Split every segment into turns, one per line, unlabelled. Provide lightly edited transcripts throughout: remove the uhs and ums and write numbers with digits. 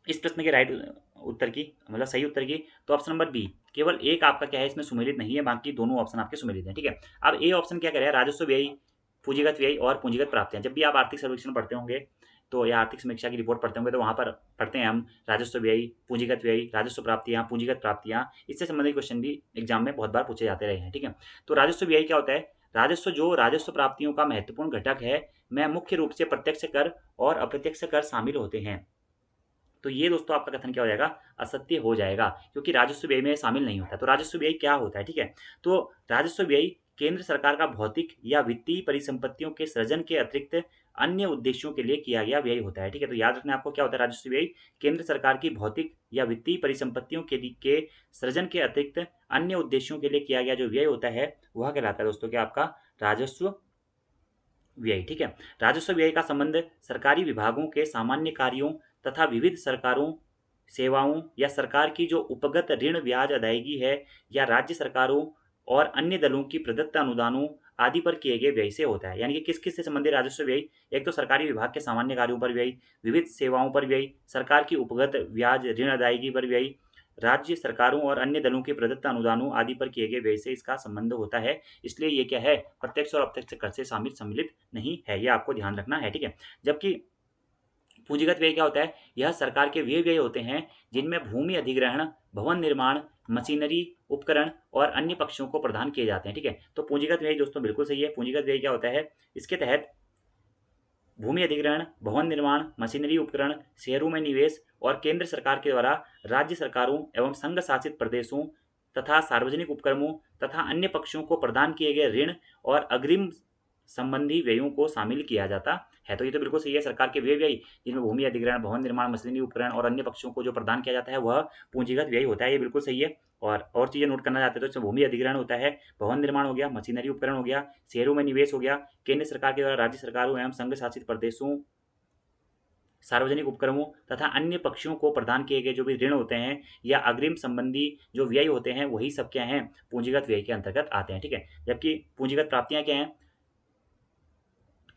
इस प्रश्न के राइट उत्तर की मतलब सही उत्तर की, तो ऑप्शन नंबर बी, केवल एक आपका क्या है इसमें सुमेलित नहीं है, बाकी दोनों ऑप्शन आपके सुमेलित हैं। ठीक है, अब ए ऑप्शन क्या करें, राजस्व व्यय, पूंजीगत व्यय और पूंजीगत प्राप्तियां। जब भी आप आर्थिक सर्वेक्षण पढ़ते होंगे तो या आर्थिक समीक्षा की रिपोर्ट पढ़ते होंगे तो वहां पर पढ़ते हैं हम राजस्व व्यय, पूंजीगत व्यय, राजस्व प्राप्तियां, पूंजीगत प्राप्तियां, इससे संबंधित क्वेश्चन भी एग्जाम में बहुत बार पूछे जाते रहे हैं। ठीक है, तो राजस्व व्यय क्या होता है, राजस्व जो राजस्व प्राप्तियों का महत्वपूर्ण घटक है, में मुख्य रूप से प्रत्यक्ष कर और अप्रत्यक्ष कर शामिल होते हैं। तो ये दोस्तों आपका कथन क्या हो जाएगा, असत्य हो जाएगा, क्योंकि राजस्व व्यय में शामिल नहीं होता। तो राजस्व व्यय क्या होता है, ठीक है, तो राजस्व व्यय केंद्र सरकार का भौतिक या वित्तीय परिसंपत्तियों के सृजन के अतिरिक्त अन्य उद्देश्यों के लिए किया गया व्यय होता है। ठीक है, तो याद रखना आपको क्या होता है राजस्व व्यय, केंद्र सरकार की भौतिक या वित्तीय परिसंपत्तियों के सृजन के अतिरिक्त अन्य उद्देश्यों के लिए किया गया जो व्यय होता है वह कहलाता है दोस्तों क्या, आपका राजस्व व्यय। ठीक है, राजस्व व्यय का संबंध सरकारी विभागों के सामान्य कार्यों तथा विविध सरकारों, सेवाओं या सरकार की जो उपगत ऋण ब्याज अदायगी है, या राज्य सरकारों और अन्य दलों की प्रदत्त अनुदानों आदि पर किए गए व्यय से होता है। यानी कि किस किस से संबंधित राजस्व व्यय, एक तो सरकारी विभाग के सामान्य कार्यों पर व्यय, विविध सेवाओं पर व्यय, सरकार की उपगत ब्याज ऋण अदायगी पर व्यय, राज्य सरकारों और अन्य दलों के प्रदत्त अनुदानों आदि पर किए गए व्यय से इसका संबंध होता है। इसलिए ये क्या है, प्रत्यक्ष और अप्रत्यक्ष कर से शामिल सम्मिलित नहीं है, ये आपको ध्यान रखना है। ठीक है, जबकि पूंजीगत व्यय क्या होता है, यह सरकार के वे व्यय होते हैं जिनमें भूमि अधिग्रहण, भवन निर्माण, मशीनरी, उपकरण और अन्य पक्षों को प्रदान किए जाते हैं। ठीक है, तो पूंजीगत व्यय दोस्तों बिल्कुल सही है। पूंजीगत व्यय क्या होता है, इसके तहत भूमि अधिग्रहण, भवन निर्माण, मशीनरी, उपकरण, शेयरों में निवेश और केंद्र सरकार के द्वारा राज्य सरकारों एवं संघ शासित प्रदेशों तथा सार्वजनिक उपक्रमों तथा अन्य पक्षों को प्रदान किए गए ऋण और अग्रिम संबंधी व्ययों को शामिल किया जाता है। तो ये तो बिल्कुल सही है, सरकार के वे व्यय जिनमें भूमि अधिग्रहण, भवन निर्माण, मशीनरी, उपकरण और अन्य पक्षों को जो प्रदान किया जाता है वह पूंजीगत व्यय होता है, ये बिल्कुल सही है। और चीजें नोट करना चाहते हैं तो इसमें भूमि अधिग्रहण होता है, भवन निर्माण हो गया, मशीनरी उपकरण हो गया, शेयरों में निवेश हो गया, केंद्र सरकार के द्वारा राज्य सरकारों एवं संघ शासित प्रदेशों, सार्वजनिक उपक्रमों तथा अन्य पक्षों को प्रदान किए गए जो भी ऋण होते हैं या अग्रिम संबंधी जो व्यय होते हैं वही सब क्या हैं, पूंजीगत व्यय के अंतर्गत आते हैं। ठीक है, जबकि पूंजीगत प्राप्तियां क्या हैं,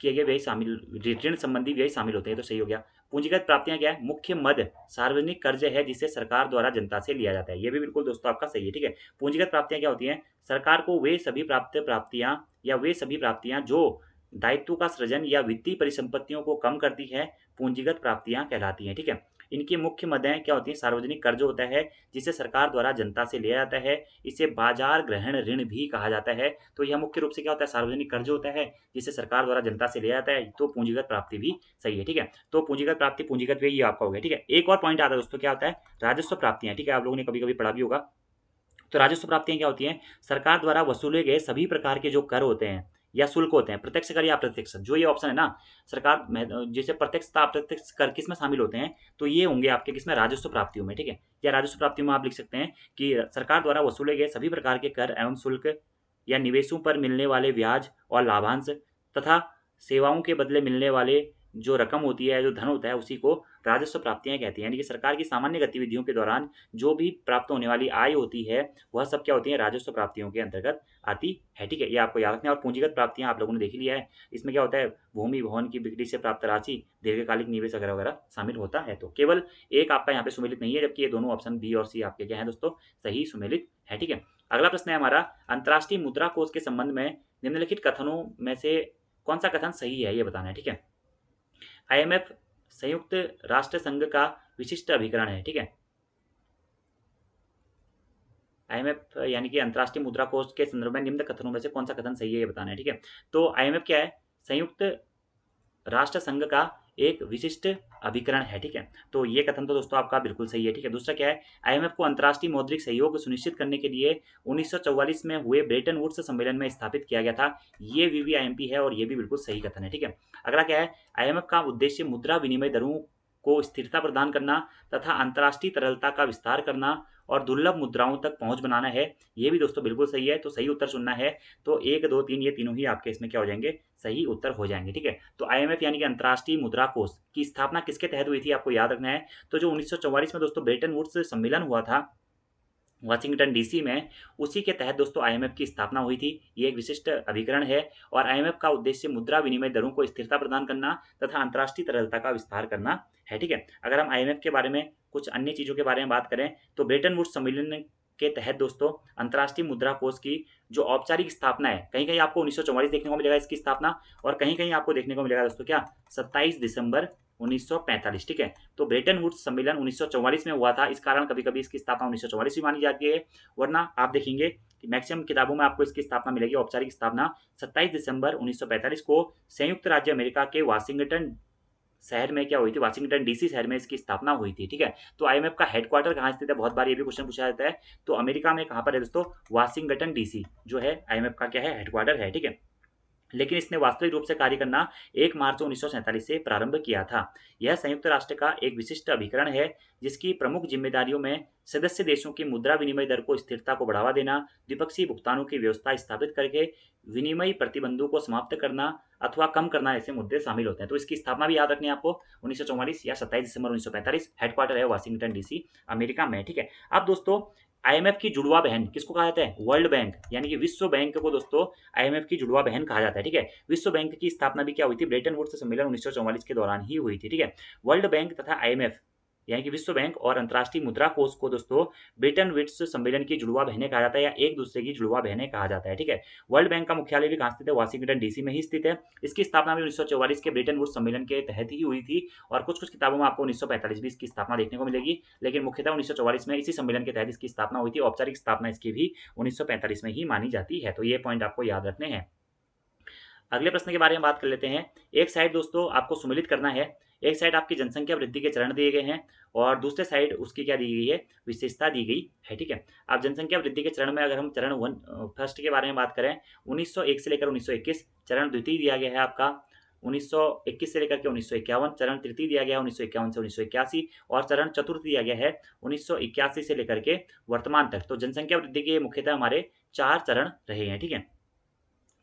किए गए व्यय शामिल, ऋण संबंधी व्यय शामिल होते हैं, तो सही हो गया। पूंजीगत प्राप्तियां क्या है, मुख्य मद सार्वजनिक कर्ज है जिसे सरकार द्वारा जनता से लिया जाता है, ये भी बिल्कुल दोस्तों आपका सही है। ठीक है, पूंजीगत प्राप्तियां क्या होती हैं, सरकार को वे सभी प्राप्तियां या वे सभी प्राप्तियां जो दायित्व का सृजन या वित्तीय परिसंपत्तियों को कम करती है, पूंजीगत प्राप्तियां कहलाती हैं। ठीक है, इनकी मुख्य मदें क्या होती हैं, सार्वजनिक कर्ज होता है जिसे सरकार द्वारा जनता से लिया जाता है, इसे बाजार ग्रहण ऋण भी कहा जाता है। तो यह मुख्य रूप से क्या होता है, सार्वजनिक कर्ज होता है जिसे सरकार द्वारा जनता से लिया जाता है, तो पूंजीगत प्राप्ति भी सही है। ठीक है, तो पूंजीगत प्राप्ति, पूंजीगत व्यय ये आपका हो गया। ठीक है, एक और पॉइंट आता है दोस्तों, क्या होता है, राजस्व प्राप्तियां। ठीक है, आप लोगों ने कभी कभी पढ़ा भी होगा। तो राजस्व प्राप्तियां क्या होती हैं, सरकार द्वारा वसूले गए सभी प्रकार के जो कर होते हैं या शुल्क होते हैं, प्रत्यक्ष कर या अप्रत्यक्ष, जो ये ऑप्शन है ना, सरकार जैसे प्रत्यक्ष अप्रत्यक्ष कर किस में शामिल होते हैं, तो ये होंगे आपके किसमें, राजस्व प्राप्तियों में। ठीक है, या राजस्व प्राप्तियों में आप लिख सकते हैं कि सरकार द्वारा वसूले गए सभी प्रकार के कर एवं शुल्क या निवेशों पर मिलने वाले ब्याज और लाभांश तथा सेवाओं के बदले मिलने वाले जो रकम होती है, जो धन होता है, उसी को राजस्व प्राप्तियां कहती हैं। यानी कि सरकार की सामान्य गतिविधियों के दौरान जो भी प्राप्त होने वाली आय होती है वह सब क्या होती है, राजस्व प्राप्तियों के अंतर्गत आती है। ठीक है, ये आपको याद रखना है। और पूंजीगत प्राप्तियां आप लोगों ने देख लिया है, इसमें क्या होता है, भूमि भवन की बिक्री से प्राप्त राशि, दीर्घकालिक निवेश वगैरह वगैरह शामिल होता है। तो केवल एक आपका यहाँ पे सुमेलित नहीं है, जबकि ये दोनों ऑप्शन बी और सी आपके क्या है दोस्तों, सही सुमेलित है। ठीक है, अगला प्रश्न है हमारा, अंतर्राष्ट्रीय मुद्रा कोष के संबंध में निम्नलिखित कथनों में से कौन सा कथन सही है, ये बताना है। ठीक है, आईएमएफ संयुक्त राष्ट्र संघ का विशिष्ट अभिकरण है। ठीक है, आईएमएफ यानी कि अंतर्राष्ट्रीय मुद्रा कोष के संदर्भ में निम्न कथनों में से कौन सा कथन सही है, ये बताना है। ठीक है, तो आईएमएफ क्या है, संयुक्त राष्ट्र संघ का एक विशिष्ट अभिकरण है। ठीक है, तो ये कथन तो दोस्तों आपका बिल्कुल सही है। ठीक है, दूसरा क्या है, आईएमएफ को अंतर्राष्ट्रीय मौद्रिक सहयोग सुनिश्चित करने के लिए 1944 में हुए ब्रेटन वुड्स सम्मेलन में स्थापित किया गया था, ये वीवीआईएमपी है और ये भी बिल्कुल सही कथन है। ठीक है, अगला क्या है, आईएमएफ का उद्देश्य मुद्रा विनिमय दरों को स्थिरता प्रदान करना तथा अंतर्राष्ट्रीय तरलता का विस्तार करना और दुर्लभ मुद्राओं तक पहुंच बनाना है, ये भी दोस्तों बिल्कुल सही है। तो सही उत्तर चुनना है, तो 1, 2, 3 ये तीनों ही आपके इसमें क्या हो जाएंगे, सही उत्तर हो जाएंगे। ठीक है, तो आईएमएफ यानी कि अंतर्राष्ट्रीय मुद्रा कोष की स्थापना किसके तहत हुई थी, आपको याद रखना है। तो जो 1944 में दोस्तों ब्रेटन वुड्स सम्मेलन हुआ था, वाशिंगटन डीसी में, उसी के तहत दोस्तों आईएमएफ की स्थापना हुई थी। ये एक विशिष्ट अभिकरण है और आईएमएफ का उद्देश्य मुद्रा विनिमय दरों को स्थिरता प्रदान करना तथा अंतर्राष्ट्रीय तरलता का विस्तार करना है। ठीक है, अगर हम आईएमएफ के बारे में कुछ अन्य चीज़ों के बारे में बात करें तो ब्रेटन वुड्स सम्मेलन के तहत दोस्तों अंतर्राष्ट्रीय मुद्रा कोष की जो औपचारिक स्थापना है, कहीं कहीं आपको 1944 देखने को मिलेगा इसकी स्थापना, और कहीं कहीं आपको देखने को मिलेगा दोस्तों क्या 27 दिसंबर 1945। ठीक है, तो ब्रेटन वुड्स सम्मेलन 1944 में हुआ था, इस कारण कभी कभी इसकी स्थापना 1944 भी मानी जाती है, वरना आप देखेंगे कि मैक्सिमम किताबों में आपको इसकी स्थापना मिलेगी, औपचारिक स्थापना 27 दिसंबर 1945 को संयुक्त राज्य अमेरिका के वाशिंगटन शहर में क्या हुई थी, वाशिंगटन डीसी शहर में इसकी स्थापना हुई थी। ठीक है, तो आईएमएफ का हेडक्वार्टर कहाँ स्थित है, बहुत बार ये भी क्वेश्चन पूछा जाता है, तो अमेरिका में कहाँ पर है दोस्तों, वाशिंगटन डीसी जो है आईएमएफ का क्या है, हेडक्वार्टर है। ठीक है, लेकिन इसने वास्तविक रूप से कार्य करना 1 मार्च 1947 से प्रारंभ किया था। यह संयुक्त राष्ट्र का एक विशिष्ट अभिकरण है जिसकी प्रमुख जिम्मेदारियों में सदस्य देशों की मुद्रा विनिमय दर को स्थिरता को बढ़ावा देना, द्विपक्षीय भुगतानों की व्यवस्था स्थापित करके विनिमय प्रतिबंधों को समाप्त करना अथवा कम करना ऐसे मुद्दे शामिल होते हैं। तो इसकी स्थापना भी याद रखनी है आपको, 1944 या 27 दिसंबर 1945, हेडक्वार्टर है वाशिंगटन डीसी अमेरिका में। ठीक है, अब दोस्तों आईएमएफ की जुड़वा बहन किसको कहा जाता है, वर्ल्ड बैंक यानी कि विश्व बैंक को दोस्तों आईएमएफ की जुड़वा बहन कहा जाता है। ठीक है, विश्व बैंक की स्थापना भी क्या हुई थी, ब्रेटन वुड्स सम्मेलन 1944 के दौरान ही हुई थी। ठीक है, वर्ल्ड बैंक तथा आईएमएफ यानी कि विश्व बैंक और अंतर्राष्ट्रीय मुद्रा कोष को दोस्तों ब्रेटन वुड्स सम्मेलन की जुड़वा बहनें कहा जाता है या एक दूसरे की जुड़वा बहनें कहा जाता है। ठीक है, वर्ल्ड बैंक का मुख्यालय भी कहाँ स्थित है, वाशिंगटन डीसी में ही स्थित है। इसकी स्थापना भी 1944 के ब्रेटन वुड्स सम्मेलन के तहत ही हुई थी, और कुछ कुछ किताबों में आपको 1945 भी इसकी स्थापना देखने को मिलेगी, लेकिन मुख्यतः 1944 में इसी सम्मेलन के तहत इसकी स्थापना हुई थी। औपचारिक स्थापना इसकी भी 1945 में ही मानी जाती है, तो ये पॉइंट आपको याद रखने हैं। अगले प्रश्न के बारे में बात कर लेते हैं। एक साइड दोस्तों आपको सुमेलित करना है, एक साइड आपकी जनसंख्या वृद्धि के चरण दिए गए हैं और दूसरे साइड उसकी क्या दी गई है, विशेषता दी गई है। ठीक है, अब जनसंख्या वृद्धि के चरण में अगर हम चरण फर्स्ट के बारे में बात करें, 1901 से लेकर 1921 चरण द्वितीय दिया गया है आपका, 1921 से लेकर के 1951 चरण तृतीय दिया गया है, 1951 से 1981, और चरण चतुर्थ दिया गया है 1981 से लेकर के वर्तमान तक। तो जनसंख्या वृद्धि के मुख्यतः हमारे 4 चरण रहे हैं। ठीक है,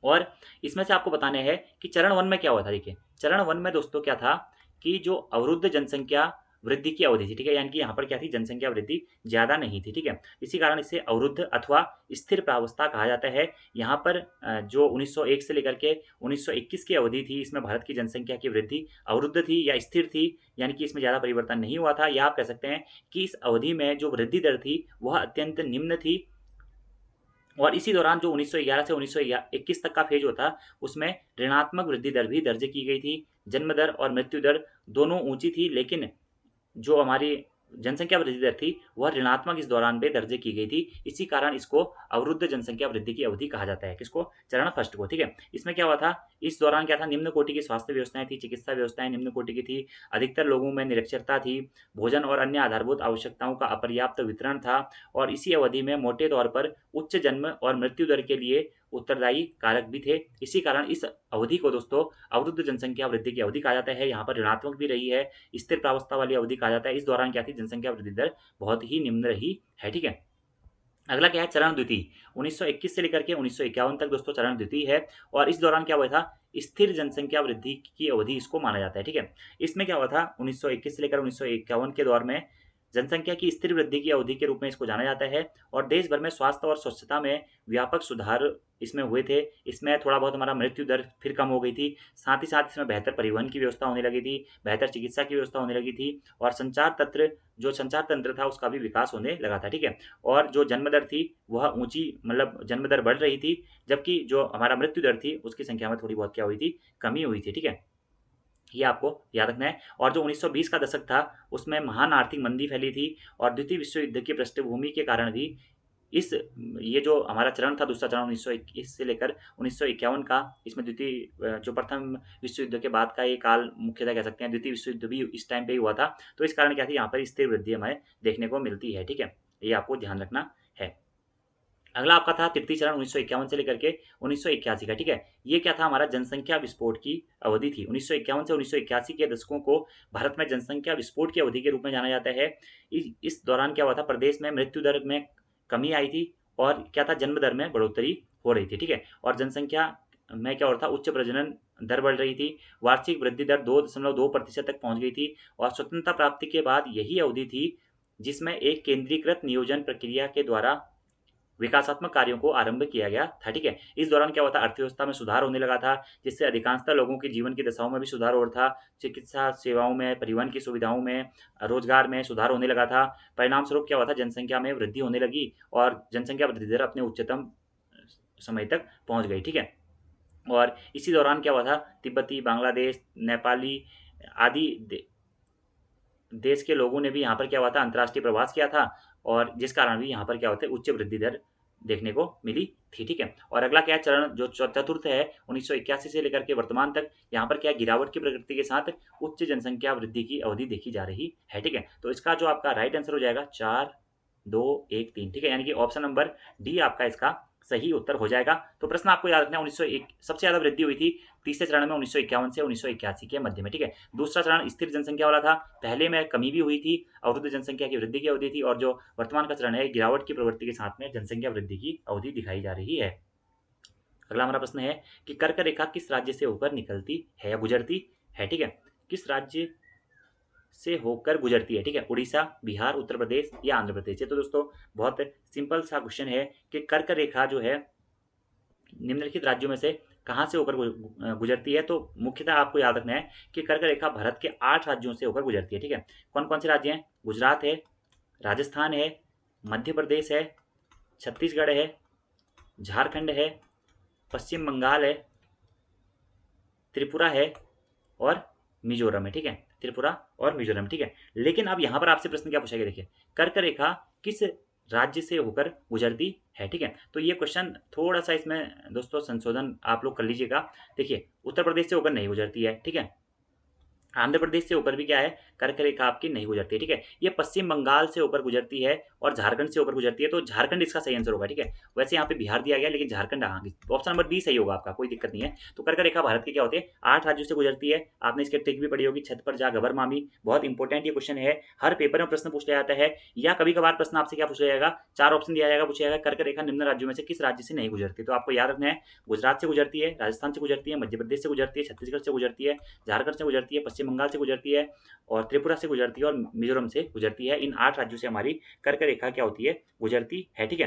और इसमें से आपको बताने हैं कि चरण 1 में क्या हुआ था। देखिए, चरण 1 में दोस्तों क्या था कि जो अवरुद्ध जनसंख्या वृद्धि की अवधि थी, ठीक है, यानी कि यहाँ पर क्या थी, जनसंख्या वृद्धि ज़्यादा नहीं थी। ठीक है, इसी कारण इसे अवरुद्ध अथवा स्थिर प्रावस्था कहा जाता है। यहाँ पर जो 1901 से लेकर के 1921 की अवधि थी, इसमें भारत की जनसंख्या की वृद्धि अवरुद्ध थी या स्थिर थी, यानी कि इसमें ज़्यादा परिवर्तन नहीं हुआ था, या आप कह सकते हैं कि इस अवधि में जो वृद्धि दर थी वह अत्यंत निम्न थी। और इसी दौरान जो 1911 से 1921 तक का फेज होता, उसमें ऋणात्मक वृद्धि दर भी दर्ज की गई थी। जन्म दर और मृत्यु दर दोनों ऊंची थी, लेकिन जो हमारी जनसंख्या वृद्धि दर थी वह ऋणात्मक इस दौरान पे दर्ज की गई थी। इसी कारण इसको अवरुद्ध जनसंख्या वृद्धि की अवधि कहा जाता है। किसको, चरण फर्स्ट को। ठीक है, इसमें क्या हुआ था, इस दौरान क्या था, निम्न कोटि की स्वास्थ्य व्यवस्थाएं थी, चिकित्सा व्यवस्थाएं निम्न कोटि की थी, अधिकतर लोगों में निरक्षरता थी, भोजन और अन्य आधारभूत आवश्यकताओं का अपर्याप्त वितरण था, और इसी अवधि में मोटे तौर पर उच्च जन्म और मृत्यु दर के लिए उत्तरदायी कारक भी थे। इसी कारण इस अवधि को दोस्तों अवरुद्ध जनसंख्या वृद्धि की अवधि कहा जाता है। यहाँ पर ऋणात्मक भी रही है, स्थिर प्रावस्था वाली अवधि कहा जाता है। इस दौरान क्या थी, जनसंख्या वृद्धि दर बहुत ही निम्न रही है। ठीक है, अगला क्या है, चरण द्वितीय, 1921 से लेकर के 1951 तक दोस्तों चरण द्वितीय है, और इस दौरान क्या हुआ था, स्थिर जनसंख्या वृद्धि की अवधि इसको माना जाता है। ठीक है, इसमें क्या हुआ था, 1921 से लेकर 1951 के दौर में जनसंख्या की स्थिर वृद्धि की अवधि के रूप में इसको जाना जाता है, और देश भर में स्वास्थ्य और स्वच्छता में व्यापक सुधार इसमें हुए थे। इसमें थोड़ा बहुत हमारा मृत्यु दर फिर कम हो गई थी, साथ ही साथ इसमें बेहतर परिवहन की व्यवस्था होने लगी थी, बेहतर चिकित्सा की व्यवस्था होने लगी थी, और संचार तंत्र था उसका भी विकास होने लगा था। ठीक है, और जो जन्म दर थी वह ऊंची, मतलब जन्म दर बढ़ रही थी, जबकि जो हमारा मृत्यु दर थी उसकी संख्या में थोड़ी बहुत क्या हुई थी, कमी हुई थी। ठीक है, ये आपको याद रखना है। और जो 1920 का दशक था उसमें महान आर्थिक मंदी फैली थी, और द्वितीय विश्व युद्ध की पृष्ठभूमि के कारण भी इस ये जो हमारा चरण था, दूसरा चरण 1921 से लेकर 1951 का, इसमें द्वितीय जो प्रथम विश्व युद्ध के बाद का ये काल मुख्यतः कह सकते हैं, द्वितीय विश्व युद्ध भी इस टाइम पे ही हुआ था। तो इस कारण क्या थी, यहाँ पर स्थिर वृद्धि हमें देखने को मिलती है। ठीक है, ये आपको ध्यान रखना है। अगला आपका था तृतीय चरण 1951 से लेकर के 1981 का। ठीक है, ये क्या था, हमारा जनसंख्या विस्फोट की अवधि थी। 1951 से 1981 के दशकों को भारत में जनसंख्या विस्फोट की अवधि के रूप में जाना जाता है। इस दौरान क्या हुआ था, प्रदेश में मृत्यु दर में कमी आई थी, और क्या था, जन्म दर में बढ़ोतरी हो रही थी। ठीक है, और जनसंख्या में क्या हो रहा था, उच्च प्रजनन दर बढ़ रही थी, वार्षिक वृद्धि दर 2.2% तक पहुंच गई थी, और स्वतंत्रता प्राप्ति के बाद यही अवधि थी जिसमें एक केंद्रीकृत नियोजन प्रक्रिया के द्वारा विकासात्मक कार्यों को आरंभ किया गया था। ठीक है, इस दौरान क्या हुआ था, अर्थव्यवस्था में सुधार होने लगा था, जिससे अधिकांशतः लोगों के जीवन की दशाओं में भी सुधार हो रहा था। चिकित्सा सेवाओं में, परिवहन की सुविधाओं में, रोजगार में सुधार होने लगा था। परिणाम स्वरूप क्या हुआ था, जनसंख्या में वृद्धि होने लगी और जनसंख्या वृद्धि दर अपने उच्चतम समय तक पहुंच गई। ठीक है, और इसी दौरान क्या हुआ था, तिब्बती, बांग्लादेश, नेपाली आदि देश के लोगों ने भी यहाँ पर क्या हुआ था, अंतर्राष्ट्रीय प्रवास किया था, और जिस कारण भी यहाँ पर क्या होते उच्च वृद्धि दर देखने को मिली थी। ठीक है, और अगला क्या चरण जो चतुर्थ है, 1981 से लेकर के वर्तमान तक, यहाँ पर क्या गिरावट की प्रकृति के साथ उच्च जनसंख्या वृद्धि की अवधि देखी जा रही है। ठीक है, तो इसका जो आपका राइट आंसर हो जाएगा 4, 2, 1, 3। ठीक है, यानी कि ऑप्शन नंबर डी आपका इसका सही उत्तर हो जाएगा। तो प्रश्न आपको याद रखना है, 1901 सबसे ज्यादा वृद्धि हुई थी तीसरे चरण में 1951 से 1981 के मध्य में। ठीक है, दूसरा चरण स्थिर जनसंख्या वाला था, पहले में कमी भी हुई थी, अवरुद्ध जनसंख्या की वृद्धि की अवधि थी, और जो वर्तमान का चरण है गिरावट की प्रवृत्ति के साथ में जनसंख्या वृद्धि की अवधि दिखाई जा रही है। अगला हमारा प्रश्न है कि कर्क रेखा किस राज्य से होकर निकलती है या गुजरती है। ठीक है, किस राज्य से होकर गुजरती है। ठीक है, उड़ीसा, बिहार, उत्तर प्रदेश या आंध्र प्रदेश। ये तो दोस्तों बहुत सिंपल सा क्वेश्चन है कि कर्क रेखा जो है निम्नलिखित राज्यों में से कहाँ से होकर गुजरती है। तो मुख्यतः आपको याद रखना है कि कर्क रेखा भारत के 8 राज्यों से होकर गुजरती है। ठीक है, कौन कौन से राज्य हैं, गुजरात है, राजस्थान है, मध्य प्रदेश है, छत्तीसगढ़ है, झारखंड है, पश्चिम बंगाल है, त्रिपुरा है और मिजोरम है। ठीक है, त्रिपुरा और मिजोरम। ठीक है, लेकिन अब यहाँ पर आपसे प्रश्न क्या पूछा गया, देखिए कर्क रेखा किस राज्य से होकर गुजरती है। ठीक है, तो ये क्वेश्चन थोड़ा सा इसमें दोस्तों संशोधन आप लोग कर लीजिएगा। देखिए, उत्तर प्रदेश से होकर नहीं गुजरती है। ठीक है, आंध्र प्रदेश से होकर भी क्या है, कर्क रेखा आपकी नहीं गुजरती है। ठीक है, ये पश्चिम बंगाल से होकर गुजरती है और झारखंड से होकर गुजरती है, तो झारखंड इसका सही आंसर होगा। ठीक है, वैसे यहाँ पे बिहार दिया गया, लेकिन झारखंड ऑप्शन नंबर बी सही होगा आपका, कोई दिक्कत नहीं है। तो कर्क रेखा भारत की क्या होती है, 8 राज्यों से गुजरती है। आपने इसके ट्रिक भी पढ़ी होगी, छत पर जा गबर मामी, बहुत इंपॉर्टेंट ये क्वेश्चन है, हर पेपर में प्रश्न पूछ लिया जाता है, या कभी कभार प्रश्न आपसे क्या पूछा जाएगा, 4 ऑप्शन दिया जाएगा, पूछा जाएगा कर्क रेखा निम्न राज्यों में से किस राज्य से नहीं गुजरती। तो आपको याद रखना है, गुजरात से गुजरती है, राजस्थान से गुजरती है, मध्य प्रदेश से गुजरती है, छत्तीसगढ़ से गुजरती है, झारखंड से गुजरती है, पश्चिम बंगाल से गुजरती है और त्रिपुरा से गुजरती है और मिजोरम से गुजरती है। इन 8 राज्यों से हमारी कर्क रेखा क्या होती है, गुजरती है। ठीक है,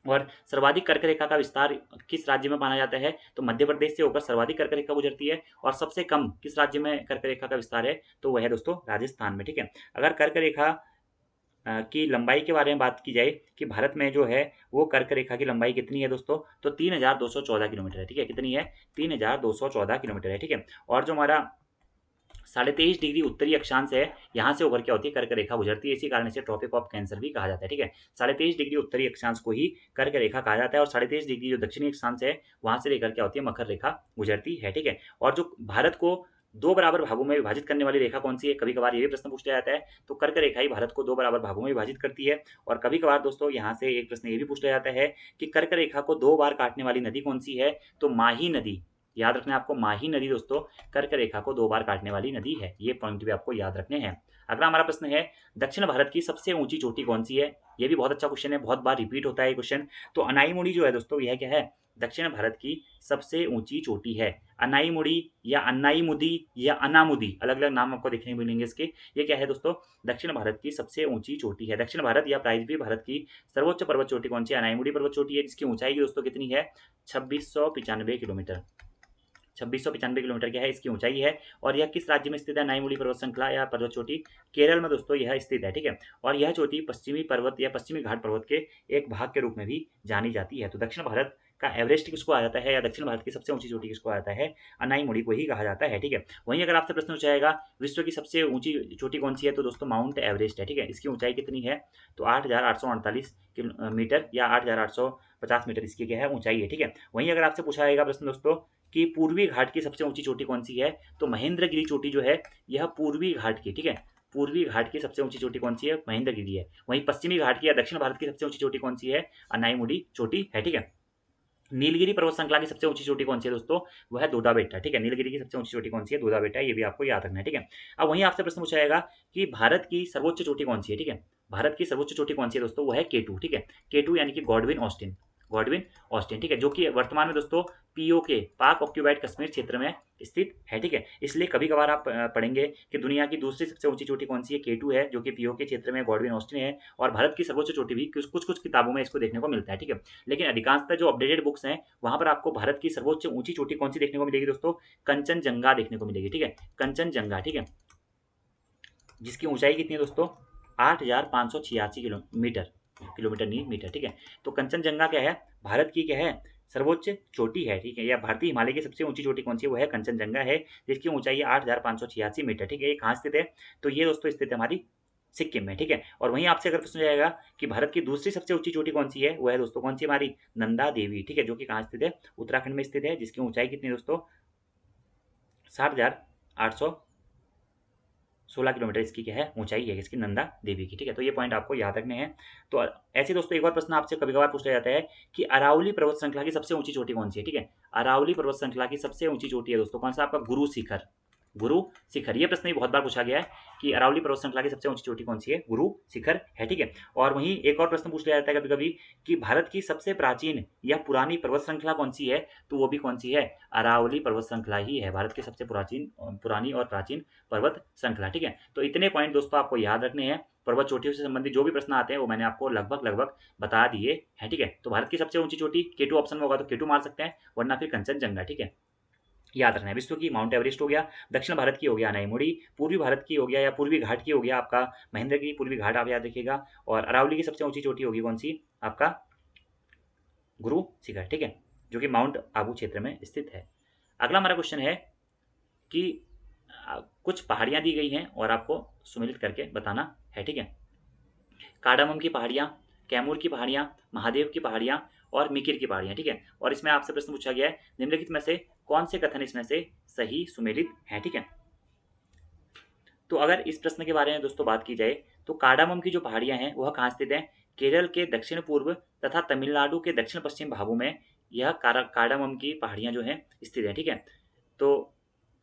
और सर्वाधिक कर्क रेखा का विस्तार किस राज्य में माना जाता है, तो मध्य प्रदेश से होकर सर्वाधिक कर्क रेखा गुजरती है। और सबसे कम किस राज्य में कर्क रेखा का विस्तार है, तो वह है दोस्तों राजस्थान में। ठीक है, अगर कर्क रेखा की लंबाई के बारे में बात की जाए कि भारत में जो है वो कर्क रेखा की लंबाई कितनी है दोस्तों, तो 3214 किलोमीटर है। ठीक है, कितनी है, 3214 किलोमीटर है। ठीक है, और जो हमारा 23.5 डिग्री उत्तरी अक्षांश है, यहाँ से होकर क्या होती है, कर्क रेखा गुजरती है। इसी कारण इसे ट्रॉपिक ऑफ कैंसर भी कहा जाता है। ठीक है, 23.5 डिग्री उत्तरी अक्षांश को ही कर्क रेखा कहा जाता है, और 23.5 डिग्री जो दक्षिणी अक्षांश है वहां से लेकर क्या होती है, मकर रेखा गुजरती है। ठीक है, और जो भारत को 2 बराबर भागों में विभाजित करने वाली रेखा कौन सी है, कभी कभार ये भी प्रश्न पूछा जाता है, तो कर्क रेखा ही भारत को 2 बराबर भागों में विभाजित करती है। और कभी कभार दोस्तों यहाँ से एक प्रश्न ये भी पूछा जाता है कि कर्क रेखा को 2 बार काटने वाली नदी कौन सी है, तो माही नदी, याद रखना है आपको, माही नदी दोस्तों कर्क रेखा को 2 बार काटने वाली नदी है। ये पॉइंट भी आपको याद रखने हैं। अगला हमारा प्रश्न है, दक्षिण भारत की सबसे ऊंची चोटी कौन सी है। ये भी बहुत अच्छा क्वेश्चन है, बहुत बार रिपीट होता है ये क्वेश्चन। तो अनाईमुड़ी जो है दोस्तों, यह क्या है, दक्षिण भारत की सबसे ऊंची चोटी है। अनाईमुड़ी या अन्नाईमुदी या अनामुदी, अलग अलग नाम आपको देखने को मिलेंगे इसके। ये क्या है दोस्तों, दक्षिण भारत की सबसे ऊंची चोटी है। दक्षिण भारत या प्रायद्वीपीय भारत की सर्वोच्च पर्वत चोटी कौन सी है, अनाईमुड़ी पर्वत चोटी है, जिसकी ऊंचाई दोस्तों कितनी है, 2695 किलोमीटर। 2695 किलोमीटर क्या है इसकी ऊंचाई है। और यह किस राज्य में स्थित है, नाईमुड़ी पर्वत श्रृंखला या पर्वत चोटी, केरल में दोस्तों यह स्थित है। ठीक है, और यह चोटी पश्चिमी पर्वत या पश्चिमी घाट पर्वत के एक भाग के रूप में भी जानी जाती है। तो दक्षिण भारत का एवरेस्ट किसको कहा जाता है, या दक्षिण भारत की सबसे ऊंची चोटी किसको कहा जाता है, अनाईमुड़ी को ही कहा जाता है। ठीक है, वहीं अगर आपसे प्रश्न पूछा जाएगा विश्व की सबसे ऊंची चोटी कौन सी है, तो दोस्तों माउंट एवरेस्ट है। ठीक है, इसकी ऊंचाई कितनी है, तो 8848 मीटर या 8850 मीटर इसकी क्या है, ऊंचाई है। ठीक है, वहीं अगर आपसे पूछा जाएगा प्रश्न दोस्तों कि पूर्वी घाट की सबसे ऊंची चोटी कौन सी है, तो महेंद्रगिरी चोटी जो है यह पूर्वी घाट की, ठीक है, पूर्वी घाट की सबसे ऊंची चोटी कौन सी है, महेंद्रगिरी है। वहीं पश्चिमी घाट की या दक्षिण भारत की सबसे ऊंची चोटी कौन सी है, अनाईमुड़ी चोटी है। ठीक है, नीलगिरी पर्वत श्रृंखला की सबसे ऊंची चोटी कौन सी है दोस्तों, वह है दोदा बेटा। ठीक है, नीलगिरी की सबसे ऊंची चोटी कौन सी है, दोदा बेटा, ये भी आपको याद रखना है। ठीक है, अब वहीं आपसे प्रश्न पूछा जाएगा कि भारत की सर्वोच्च चोटी कौन सी है। ठीक है, भारत की सर्वोच्च चोटी कौन सी है दोस्तों, वह है K2। ठीक है, K2 यानी कि गॉडविन ऑस्टिन। गॉडविन ऑस्टिन, ठीक है, जो कि वर्तमान में दोस्तों पीओके, पाक ऑक्यूपाइड कश्मीर क्षेत्र में स्थित है, ठीक है। इसलिए कभी कभार आप पढ़ेंगे कि दुनिया की दूसरी सबसे ऊंची चोटी कौन सी है, K2 है, जो कि पीओके क्षेत्र में गॉडविन ऑस्टिन है। और भारत की सर्वोच्च चोटी भी कुछ कुछ किताबों में इसको देखने को मिलता है, ठीक है। लेकिन अधिकांशतः जो अपडेटेड बुक्स हैं वहां पर आपको भारत की सर्वोच्च ऊंची चोटी कौन सी देखने को मिलेगी दोस्तों, कंचनजंगा देखने को मिलेगी, ठीक है, कंचनजंगा, ठीक है, जिसकी ऊंचाई कितनी है दोस्तों, 8,586 किलोमीटर, किलोमीटर नहीं मीटर, ठीक है। तो कंचनजंगा क्या है, भारत की क्या है, सर्वोच्च चोटी है, ठीक है। या भारतीय हिमालय की सबसे ऊंची चोटी कौन सी है, वो है कंचनजंगा है, जिसकी ऊंचाई है 8,586 मीटर, ठीक है। ये कहाँ स्थित है, तो ये दोस्तों स्थित है हमारी सिक्किम में, ठीक है। और वहीं आपसे अगर प्रश्न जाएगा कि भारत की दूसरी सबसे ऊंची चोटी कौन सी है, वो है दोस्तों कौन सी, हमारी नंदा देवी, ठीक है, जो कि कहाँ स्थित है, उत्तराखंड में स्थित है, जिसकी ऊंचाई कितनी है दोस्तों, 60,816 किलोमीटर इसकी क्या है, ऊंचाई है इसकी, नंदा देवी की, ठीक है। तो ये पॉइंट आपको याद रखने हैं। तो ऐसे दोस्तों एक और प्रश्न आपसे कभी कभार पूछा जाता है कि अरावली पर्वत श्रृंखला की सबसे ऊंची चोटी कौन सी है, ठीक है। अरावली पर्वत श्रृंखला की सबसे ऊंची चोटी है दोस्तों कौन सा, आपका गुरु शिखर, गुरु शिखर। ये प्रश्न भी बहुत बार पूछा गया है कि अरावली पर्वत श्रृंखला की सबसे ऊंची चोटी कौन सी है, गुरु शिखर है, ठीक है। और वहीं एक और प्रश्न पूछ लिया जाता है कभी कभी कि भारत की सबसे प्राचीन या पुरानी पर्वत श्रृंखला कौन सी है, तो वो भी कौन सी है, अरावली पर्वत श्रृंखला ही है, भारत की सबसे प्राचीन, पुरानी और प्राचीन पर्वत श्रृंखला, ठीक है। तो इतने पॉइंट दोस्तों आपको याद रखने हैं। पर्वत चोटियों से संबंधित जो भी प्रश्न आते हैं वो मैंने आपको लगभग लगभग बता दिए हैं, ठीक है। तो भारत की सबसे ऊंची चोटी K2 ऑप्शन में होगा तो K2 मार सकते हैं, वरना फिर कंचनजंगा, ठीक है। याद रखना है, विश्व की माउंट एवरेस्ट हो गया, दक्षिण भारत की हो गया अनाईमुड़ी, पूर्वी भारत की हो गया या पूर्वी घाट की हो गया आपका महेंद्रगिरी पूर्वी घाट, आप याद रखिएगा। और अरावली की सबसे ऊंची चोटी होगी कौन सी, आपका गुरु शिखर, ठीक है, जो कि माउंट आबू क्षेत्र में स्थित है। अगला हमारा क्वेश्चन है कि कुछ पहाड़ियां दी गई हैं और आपको सुमेलित करके बताना है, ठीक है। कार्डामम की पहाड़ियाँ, कैमूर की पहाड़ियाँ, महादेव की पहाड़ियाँ और मिकिर की पहाड़ियाँ, ठीक है। और इसमें आपसे प्रश्न पूछा गया है निम्नलिखित में से कौन से कथन इसमें से सही सुमेलित हैं, ठीक है। तो अगर इस प्रश्न के बारे में दोस्तों बात की जाए तो कार्डामम की जो पहाड़ियाँ हैं वह कहाँ स्थित हैं, केरल के दक्षिण पूर्व तथा तमिलनाडु के दक्षिण पश्चिम भागों में यह कार्डामम की पहाड़ियाँ जो हैं स्थित है, ठीक है। तो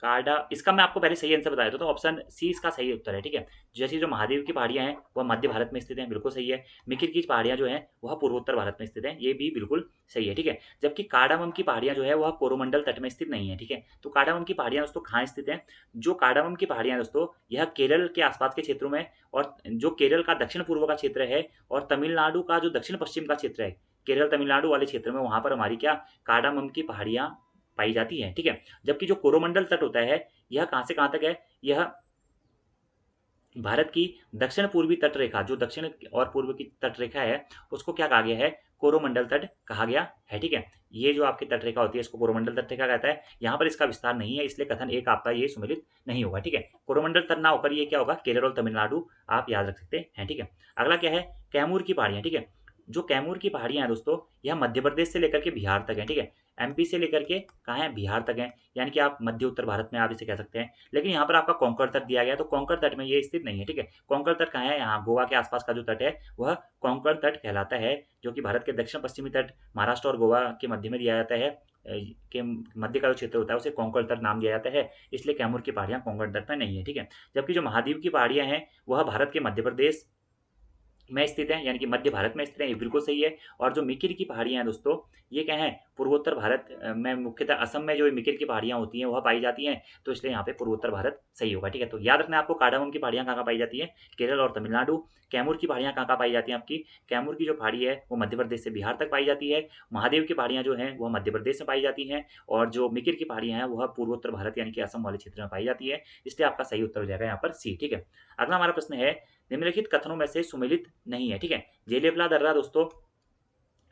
कार्डा, इसका मैं आपको पहले सही आंसर बताया था, तो ऑप्शन सी इसका सही उत्तर है, ठीक है। जैसे जो महादेव की पहाड़ियां हैं वह मध्य भारत में स्थित हैं, बिल्कुल सही है। मिकिर की पहाड़ियां जो हैं वह पूर्वोत्तर भारत में स्थित हैं, ये भी बिल्कुल सही है, ठीक है। जबकि कार्डामम की पहाड़ियां जो है वह कोरोमंडल तट में स्थित नहीं है, ठीक है। तो कार्डामम की पहाड़ियां दोस्तों कहाँ स्थित हैं, जो कार्डामम की पहाड़ियां दोस्तों यह केरल के आसपास के क्षेत्रों में, और जो केरल का दक्षिण पूर्व का क्षेत्र है और तमिलनाडु का जो दक्षिण पश्चिम का क्षेत्र है, केरल तमिलनाडु वाले क्षेत्र में, वहां पर हमारी क्या कार्डामम की पहाड़ियां पाई जाती हैं, ठीक है। जबकि जो कोरोमंडल तट होता है यह कहां से कहां तक है, यह भारत की दक्षिण पूर्वी तट रेखा, जो दक्षिण और पूर्व की तट रेखा है उसको क्या कहा गया है, कोरोमंडल तट कहा गया है, ठीक है। ये जो आपकी तट रेखा होती है इसको कोरोमंडल तट रेखा कहता है। यहाँ पर इसका विस्तार नहीं है, इसलिए कथन एक आपका ये सुमेलित नहीं होगा, ठीक है। कोरोमंडल तट ना होकर ये क्या होगा, केरल और तमिलनाडु, आप याद रख सकते हैं, ठीक है। अगला क्या है, कैमूर की पहाड़ियां, ठीक है। जो कैमूर की पहाड़ियां हैं दोस्तों यह मध्य प्रदेश से लेकर के बिहार तक है, ठीक है। एमपी से लेकर के कहाँ है, बिहार तक है, यानी कि आप मध्य उत्तर भारत में आप इसे कह सकते हैं। लेकिन यहाँ पर आपका कोंकण तट दिया गया है, तो कोंकण तट में ये स्थित नहीं है, ठीक है। कोंकण तट कहाँ है, यहाँ गोवा के आसपास का जो तट है वह कोंकण तट कहलाता है, जो कि भारत के दक्षिण पश्चिमी तट महाराष्ट्र और गोवा के मध्य में दिया जाता है, के मध्य का जो क्षेत्र होता है उसे कोंकण तट नाम दिया जाता है, इसलिए कैमूर की पहाड़ियां कोंकण तट में नहीं है, ठीक है। जबकि जो महाद्वीप की पहाड़ियां हैं वह भारत के मध्य प्रदेश में स्थित है, यानी कि मध्य भारत में स्थित है, ये बिल्कुल सही है। और जो मिकिर की पहाड़ियां हैं दोस्तों ये क्या है, पूर्वोत्तर भारत में, मुख्यतः असम में जो मिकिर की पहाड़ियां होती हैं वह पाई जाती हैं, तो इसलिए यहाँ पे पूर्वोत्तर भारत सही होगा, ठीक है। तो याद रखना आपको, कार्डामम की पहाड़ियां कहाँ पाई जाती है, केरल और तमिलनाडु। कैमूर की पहाड़ियां कहाँ पाई जाती हैं आपकी, कैमूर की जो पहाड़ी है वो मध्य प्रदेश से बिहार तक पाई जाती है। महादेव की पहाड़ियां जो हैं वह मध्य प्रदेश में पाई जाती हैं, और जो मिकिर की पहाड़ियां हैं वह पूर्वोत्तर भारत यानी कि असम वाले क्षेत्र में पाई जाती है, इसलिए आपका सही उत्तर हो जाएगा यहाँ पर सी, ठीक है। अगला हमारा प्रश्न है निम्नलिखित कथनों में से सुमेलित नहीं है, ठीक है। जेलेपला दर्रा दोस्तों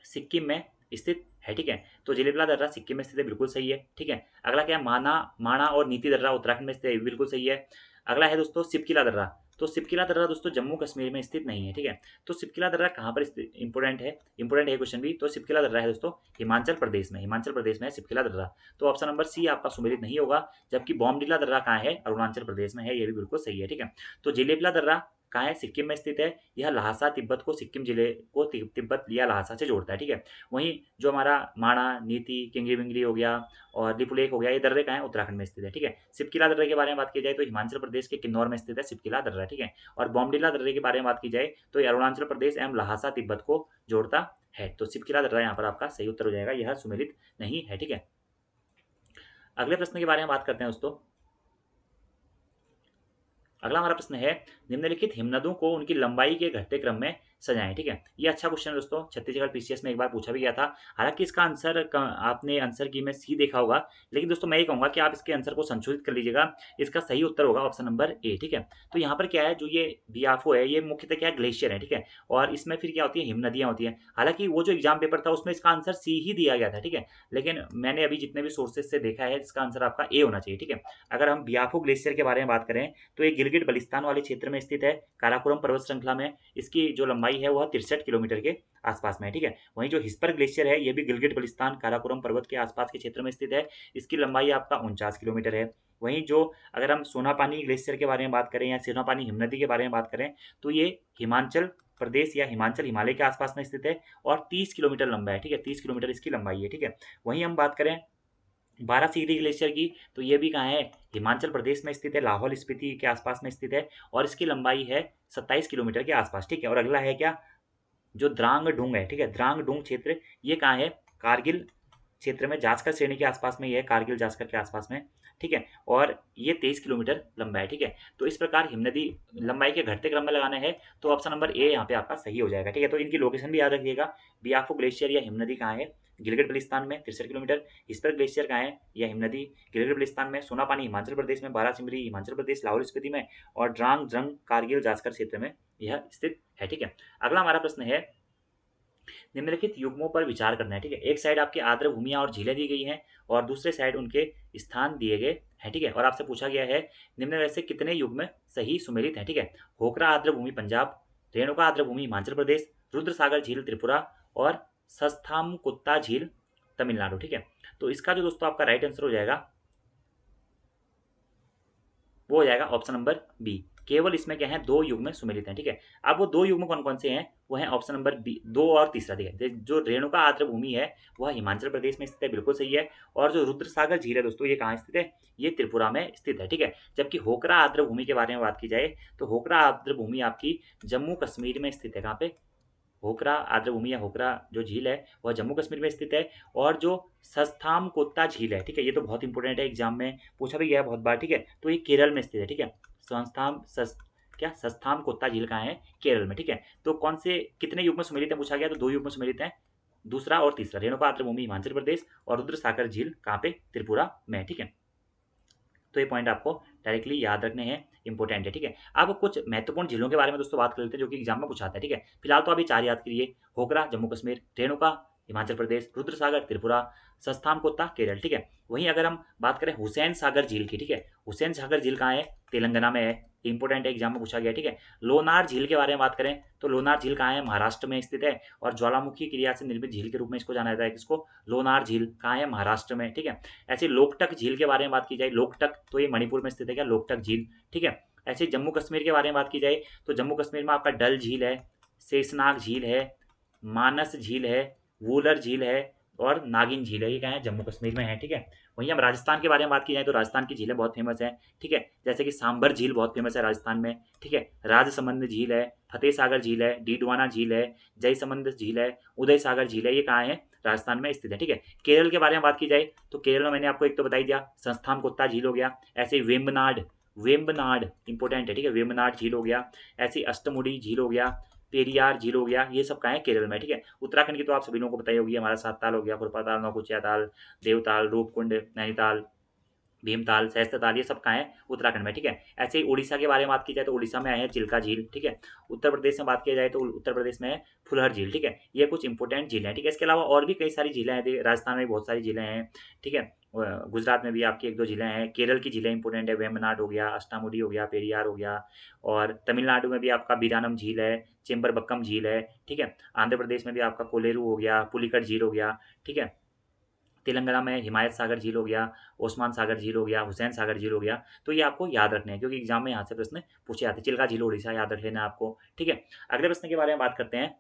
सिक्किम में स्थित है, ठीक है। तो जेलेपला दर्रा सिक्किम में स्थित है, बिल्कुल सही है, ठीक है। अगला क्या है, माणा और नीति दर्रा उत्तराखंड में स्थित है, बिल्कुल सही है। अगला है दोस्तों सिपकिला दर्रा, तो सिपकिला दर्रा दोस्तों जम्मू कश्मीर में स्थित नहीं है, ठीक है। तो सिपकिला दर्रा कहाँ पर स्थित, इंपोर्टेंट है क्वेश्चन भी। तो सिपकिला दर्रा है दोस्तों हिमाचल प्रदेश में, हिमाचल प्रदेश में है सिपकिला दर्रा, तो ऑप्शन नंबर सी आपका सुमेलित नहीं होगा। जबकि बॉमडिला दर्रा कहाँ है, अरुणाचल प्रदेश में है, ये भी बिल्कुल सही है, ठीक है। तो जेलेपला दर्रा कहाँ है, सिक्किम में स्थित है। यह लहासा तिब्बत को, सिक्किम जिले को तिब्बत या लहासा से जोड़ता है, ठीक है। वहीं जो हमारा माणा, नीति, किंगरी बिंगरी हो गया और लिपुलेख हो गया, ये दर्रे कहाँ है, उत्तराखंड में स्थित है, ठीक है। सिपकिला दर्रे के बारे में बात की जाए तो हिमाचल प्रदेश के किन्नौर में स्थित है सिपकिला दर्रा, ठीक है। और बॉमडिला दर्रे के बारे में बात की जाए तो ये अरुणाचल प्रदेश एवं लहासा तिब्बत को जोड़ता है। तो सिपकिला दर्रा यहाँ पर आपका सही उत्तर हो जाएगा, यह सुमेलित नहीं है। ठीक है, अगले प्रश्न के बारे में बात करते हैं दोस्तों। अगला हमारा प्रश्न है, निम्नलिखित हिमनदों को उनकी लंबाई के घटते क्रम में सजाएं। ठीक है, ये अच्छा क्वेश्चन है दोस्तों, छत्तीसगढ़ पीसीएस में एक बार पूछा भी गया था। हालांकि इसका आंसर आपने आंसर की में सी देखा होगा, लेकिन दोस्तों मैं ये कहूंगा कि आप इसके आंसर को संशोधित कर लीजिएगा। इसका सही उत्तर होगा ऑप्शन नंबर ए। ठीक है, तो यहाँ पर क्या है, जो ये बियाफो है ये मुख्यतः क्या है, ग्लेशियर है। ठीक है, और इसमें फिर क्या होती है, हिमनदियां होती हैं। हालांकि वो जो एग्जाम पेपर था उसमें इसका आंसर सी ही दिया गया था। ठीक है, लेकिन मैंने अभी जितने भी सोर्सेज से देखा है इसका आंसर आपका ए होना चाहिए। ठीक है, अगर हम बियाफो ग्लेशियर के बारे में बात करें तो ये गिलगित बल्टिस्तान वाले क्षेत्र में स्थित है, काराकोरम पर्वत श्रृंखला में। इसकी जो लंबाई है वह 63 किलोमीटर के आसपास में है। ठीक है, वहीं जो हिस्पर ग्लेशियर है ये भी गिलगित बल्टिस्तान काराकोरम पर्वत के आसपास के क्षेत्र में स्थित है। इसकी लंबाई आपका 49 किलोमीटर है। वहीं जो अगर हम सोनापानी ग्लेशियर के बारे में बात करें या सोनापानी हिमनदी के बारे में बात करें तो ये हिमाचल प्रदेश या हिमाचल हिमालय के आसपास में स्थित है और 30 किलोमीटर लंबा है। ठीक है, 30 किलोमीटर इसकी लंबाई है। ठीक है, वहीं हम बात करें 12 सीरी ग्लेशियर की तो ये भी कहाँ है, हिमाचल प्रदेश में स्थित है, लाहौल स्पीति के आसपास में स्थित है और इसकी लंबाई है 27 किलोमीटर के आसपास। ठीक है, और अगला है क्या, जो द्रांग डुंग है। ठीक है, द्रांग डुंग क्षेत्र ये कहाँ है, कारगिल क्षेत्र में, जास्कर श्रेणी के आसपास में ये है, कारगिल जास्कर के आसपास में। ठीक है, और ये 23 किलोमीटर लंबा है। ठीक है, तो इस प्रकार हिमनदी लंबाई के घटते क्रम में लगाना है तो ऑप्शन नंबर ए यहाँ पे आपका सही हो जाएगा। ठीक है, तो इनकी लोकेशन भी याद रखिएगा, बियाफो ग्लेशियर या हिमनदी कहाँ है, गिलगित बल्टिस्तान में 63 किलोमीटर, हिस्पर ग्लेशियर कहाँ है या हिमनदी, गिलगित बल्टिस्तान में, सोनापानी हिमाचल प्रदेश में, बारासिमरी हिमाचल प्रदेश लाहौल स्पीति में, और ड्रांग ड्रंग कारगिल जास्कर क्षेत्र में यह स्थित है। ठीक है, अगला हमारा प्रश्न है, निम्नलिखित युग्मों पर विचार करना है। ठीक है, एक साइड आपकी आर्द्र भूमियां और झीलें दी गई हैं और दूसरे साइड उनके स्थान दिए गए हैं। ठीक है, और आपसे पूछा गया है निम्न में से कितने युग्म सही सुमेलित हैं। ठीक है, होकरा आर्द्र भूमि पंजाब, रेणुका आर्द्र भूमि हिमाचल प्रदेश, रुद्रसागर झील त्रिपुरा और सस्थामकुत्ता झील तमिलनाडु। ठीक है, तो इसका जो दोस्तों आपका राइट आंसर हो जाएगा वो हो जाएगा ऑप्शन नंबर बी, केवल इसमें क्या है, दो युग्म सुमेलित हैं। ठीक है, अब वो दो युग्म कौन कौन से हैं, वो है ऑप्शन नंबर बी, दो और तीसरा। ठीक है, जो रेणुका आर्द्र भूमि है वह हिमाचल प्रदेश में स्थित है, बिल्कुल सही है। और जो रुद्रसागर झील है दोस्तों ये कहाँ स्थित है, ये त्रिपुरा में स्थित है। ठीक है, जबकि होकरा आर्द्र भूमि के बारे में बात की जाए तो होकरा आर्द्र भूमि आपकी जम्मू कश्मीर में स्थित है। कहाँ पे, होकरा आर्द्र भूमि या होकरा जो झील है वह जम्मू कश्मीर में स्थित है। और जो सस्थाम कोत्ता झील है, ठीक है, ये तो बहुत इंपॉर्टेंट है, एग्जाम में पूछा भी गया है बहुत बार। ठीक है, तो ये केरल में स्थित है। ठीक है, संस्थान क्या सस्थाम कोत्ता झील कहाँ है, केरल में। ठीक है, तो कौन से कितने युग में सुमेलित है पूछा गया, तो दो युग में सुमेलित है, दूसरा और तीसरा, रेणुका आर्द्र भूमि हिमाचल प्रदेश और रुद्र सागर झील कहाँ पे, त्रिपुरा में। ठीक है, तो ये पॉइंट आपको डायरेक्टली याद रखने हैं, इंपॉर्टेंट है। ठीक है, अब कुछ महत्वपूर्ण झीलों के बारे में दोस्तों बात कर लेते हैं जो कि एग्जाम में पूछाता है। ठीक है, फिलहाल तो अभी चार याद करिए, होकरा जम्मू कश्मीर, रेणुका हिमाचल प्रदेश, रुद्रसागर त्रिपुरा, सस्थामकोत्ता केरल। ठीक है, वहीं अगर हम बात करें हुसैन सागर झील की, ठीक है, हुसैन सागर झील कहाँ है, तेलंगाना में है, इंपॉर्टेंट है, एग्जाम में पूछा गया। ठीक है, लोनार झील के बारे में बात करें तो लोनार झील कहाँ है, महाराष्ट्र में स्थित है और ज्वालामुखी क्रिया से निर्मित झील के रूप में इसको जाना जाता है, किसको, लोनार झील कहाँ है, महाराष्ट्र में। ठीक है, ऐसे लोकटक झील के बारे में बात की जाए, लोकटक तो ये मणिपुर में स्थित है, क्या लोकटक झील। ठीक है, ऐसे जम्मू कश्मीर के बारे में बात की जाए तो जम्मू कश्मीर में आपका डल झील है, शेषनाग झील है, मानस झील है, वूलर झील है और नागिन झील है, ये क्या है, जम्मू कश्मीर में है। ठीक है, वहीं हम राजस्थान के बारे में बात की जाए तो राजस्थान की झीलें बहुत फेमस हैं। ठीक है, जैसे कि सांबर झील बहुत फेमस है राजस्थान में। ठीक है, राजसमंद झील है, फतेह सागर झील है, डीडवाना झील है, जयसमंद झील है, उदय सागर झील है, ये कहाँ है, राजस्थान में स्थित है। ठीक है, केरल के बारे में बात की जाए तो केरल में मैंने आपको एक तो बताई दिया, संस्थान कोत्ता झील हो गया, ऐसे वेम्बनाड, वेम्बनाड इंपॉर्टेंट है। ठीक है, वेम्बनाड झील हो गया, ऐसी अष्टमुडी झील हो गया, पेरियार झील हो गया, ये सब कहाँ है, केरल में। ठीक है, उत्तराखंड की तो आप सभी लोगों को बताई होगी, हमारा सात ताल हो गया, खुरपा नौकुचिया ताल, देवताल, रूपकुंड, नैनीताल, भीमताल, सहस्त्रताल, ये सब कहाँ है, उत्तराखंड में। ठीक है, ऐसे ही उड़ीसा के बारे में बात की जाए तो उड़ीसा में आए हैं चिल्का झील। ठीक है, उत्तर प्रदेश में बात की जाए तो उत्तर प्रदेश में है फुलहर झील। ठीक है, ये कुछ इंपॉर्टेंट झीलें हैं। ठीक है, इसके अलावा और भी कई सारी झीलें हैं, राजस्थान में बहुत सारी झीलें हैं। ठीक है, गुजरात में भी आपकी एक दो झीलें हैं, केरल की झीलें इंपॉर्टेंट है, वेम्बनाड हो गया, अष्टामुडी हो गया, पेरियार हो गया, और तमिलनाडु में भी आपका बीरानम झील है, चेम्बरबक्कम झील है। ठीक है, आंध्र प्रदेश में भी आपका कोलेरू हो गया, पुलिकट झील हो गया। ठीक है, तेलंगाना में हिमायत सागर झील हो गया, ओस्मान सागर झील हो गया, हुसैन सागर झील हो गया। तो ये आपको याद रखने हैं क्योंकि एग्जाम में यहाँ से प्रश्न पूछे जाते हैं। चिल्का झील उड़ीसा याद रख लेना आपको। ठीक है, अगले प्रश्न के बारे में बात करते हैं।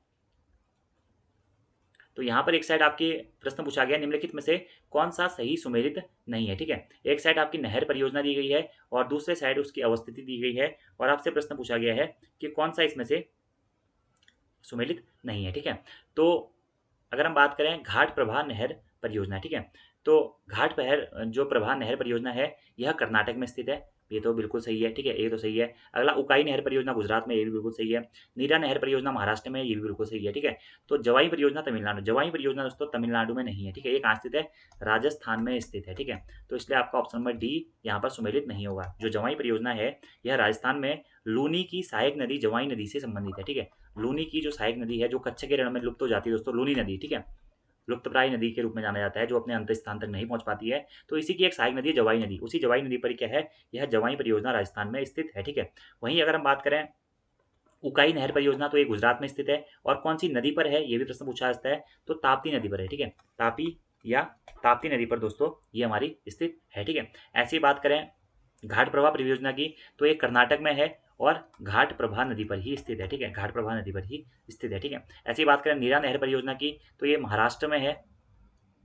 तो यहाँ पर एक साइड आपके प्रश्न पूछा गया, निम्नलिखित में से कौन सा सही सुमेलित नहीं है। ठीक है, एक साइड आपकी नहर परियोजना दी गई है और दूसरे साइड उसकी अवस्थिति दी गई है और आपसे प्रश्न पूछा गया है कि कौन सा इसमें से सुमेलित नहीं है। ठीक है, तो अगर हम बात करें घाट प्रभा नहर परियोजना, ठीक है, तो घाट पहर जो प्रभा नहर परियोजना है यह कर्नाटक में स्थित है, ये तो बिल्कुल सही है, ठीक है, ये तो सही है। अगला उकाई नहर परियोजना गुजरात में, ये भी बिल्कुल सही है। नीरा नहर परियोजना महाराष्ट्र में, ये भी बिल्कुल सही है, ठीक है। तो जवाई परियोजना तमिलनाडु, जवाई परियोजना दोस्तों तमिलनाडु में नहीं है, ठीक है, ये कहाँ स्थित है, राजस्थान में स्थित है, ठीक है। तो इसलिए आपका ऑप्शन नंबर डी यहाँ पर सुमेलित नहीं होगा। जो जवाई परियोजना है यह राजस्थान में लूनी की सहायक नदी जवाई नदी से संबंधित है, ठीक है। लूनी की जो सहायक नदी है जो कच्छ के रण में लुप्त हो जाती है दोस्तों, लूनी नदी, ठीक है, लुप्तप्राय नदी के रूप में जाना जाता है, जो अपने अंत स्थान तक नहीं पहुंच पाती है, तो इसी की एक सहायक नदी है जवाई नदी, उसी जवाई नदी पर क्या है, यह जवाई परियोजना राजस्थान में स्थित है, ठीक है। वहीं अगर हम बात करें उकाई नहर परियोजना, तो ये गुजरात में स्थित है, और कौन सी नदी पर है ये भी प्रश्न पूछा जाता है, तो ताप्ती नदी पर है, ठीक है, तापी या ताप्ती नदी पर दोस्तों ये हमारी स्थित है, ठीक है। ऐसी बात करें घाट प्रभा परियोजना की, तो ये कर्नाटक में है और घाट प्रभा नदी पर ही स्थित है, ठीक है, घाट प्रभा नदी पर ही स्थित है, ठीक है। ऐसी बात करें नीरा नहर परियोजना की, तो ये महाराष्ट्र में है,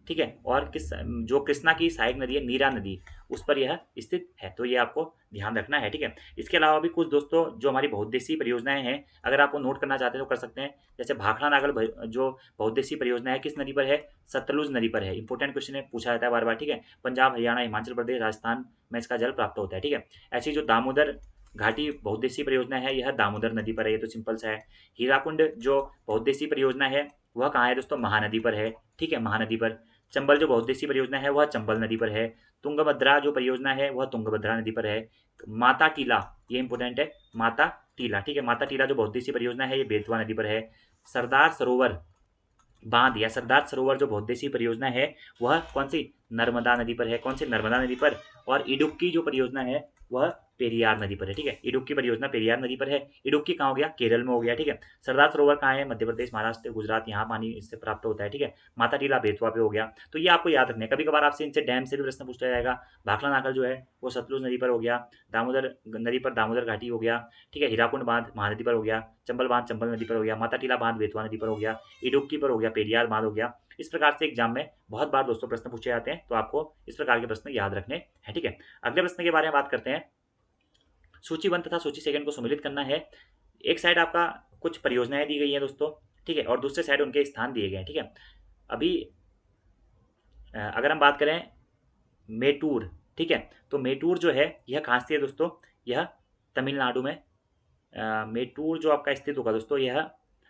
ठीक है, और जो कृष्णा की सहायक नदी है नीरा नदी, उस पर यह स्थित है, तो ये आपको ध्यान रखना है, ठीक है। इसके अलावा भी कुछ दोस्तों जो हमारी बहुउद्देशीय परियोजनाएं हैं, अगर आपको नोट करना चाहते हैं तो कर सकते हैं। जैसे भाखड़ा नागल जो बहुउद्देशीय परियोजना है किस नदी पर है, सतलुज नदी पर है, इंपॉर्टेंट क्वेश्चन है, पूछा जाता है बार बार, ठीक है। पंजाब, हरियाणा, हिमाचल प्रदेश, राजस्थान में इसका जल प्राप्त होता है, ठीक है। ऐसी जो दामोदर घाटी बहुउद्देशीय परियोजना है यह दामोदर नदी पर है, ये तो सिंपल सा है। हीराकुंड जो बहुउद्देशीय परियोजना है वह कहाँ है दोस्तों, महानदी पर है, ठीक है, महानदी पर। चंबल जो बहुउद्देशीय परियोजना है वह चंबल नदी पर है। तुंगभद्रा जो परियोजना है वह तुंगभद्रा नदी पर है। माता टीला, ये इंपोर्टेंट है, माता टीला, ठीक है, माता टीला जो बहुउद्देशीय परियोजना है ये बेतवा नदी पर है। सरदार सरोवर बांध या सरदार सरोवर जो बहुउद्देशीय परियोजना है वह कौन सी, नर्मदा नदी पर है, कौन सी, नर्मदा नदी पर। और इडुक्की जो परियोजना है वह पेरियार नदी पर है, ठीक है, इडुक्की परियोजना पेरियार नदी पर है। इडुक्की कहाँ हो गया, केरल में हो गया, ठीक है। सरदार सरोवर कहाँ है, मध्य प्रदेश, महाराष्ट्र, गुजरात, यहाँ पानी इससे प्राप्त होता है, ठीक है। माता टीला बेतवा पे हो गया, तो ये आपको याद रखना है। कभी कभार आपसे इनसे डैम से भी प्रश्न पूछा जाएगा। भाखड़ा नागल जो है वो सतलुज नदी पर हो गया, दामोदर नदी पर दामोदर घाटी हो गया, ठीक है, हीराकुंड बांध महानदी पर हो गया, चंबल बांध चंबल नदी पर हो गया, माता टीला बांध बेतवा नदी पर हो गया, इडुक्की पर हो गया, पेरियार बांध हो गया। इस प्रकार से एग्जाम में बहुत बार दोस्तों प्रश्न पूछे जाते हैं, तो आपको इस प्रकार के प्रश्न याद रखने हैं, ठीक है। अगले प्रश्न के बारे में बात करते हैं। सूची 1 तथा सूची 2 को सम्मिलित करना है। एक साइड आपका कुछ परियोजनाएं दी गई हैं दोस्तों, ठीक है, और दूसरे साइड उनके स्थान दिए गए हैं, ठीक है। अभी अगर हम बात करें मेटूर, ठीक है, तो मेटूर जो है यह कहाँ स्थित है दोस्तों, यह तमिलनाडु में। मेटूर जो आपका स्थित होगा दोस्तों यह